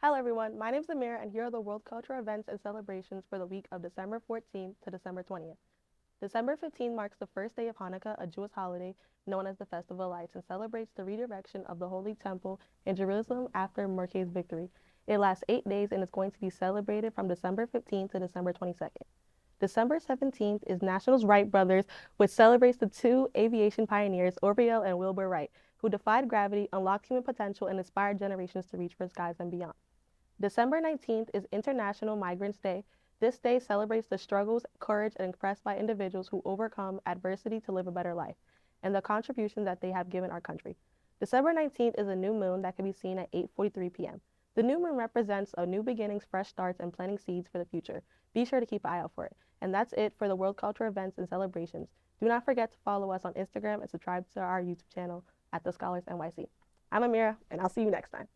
Hello everyone, my name is Amir and here are the world cultural events and celebrations for the week of December 14th to December 20th. December 15th marks the first day of Hanukkah, a Jewish holiday known as the Festival of Lights, and celebrates the redirection of the Holy Temple in Jerusalem after Mordecai's victory. It lasts 8 days and is going to be celebrated from December 15th to December 22nd. December 17th is National Wright Brothers, which celebrates the two aviation pioneers, Orville and Wilbur Wright, who defied gravity, unlocked human potential, and inspired generations to reach for the skies and beyond. December 19th is International Migrants Day. This day celebrates the struggles, courage, and expressed by individuals who overcome adversity to live a better life, and the contributions that they have given our country. December 19th is a new moon that can be seen at 8:43 p.m. The new moon represents a new beginnings, fresh starts, and planting seeds for the future. Be sure to keep an eye out for it. And that's it for the World Culture events and celebrations. Do not forget to follow us on Instagram and subscribe to our YouTube channel at TheScholarsNYC. I'm Amira, and I'll see you next time.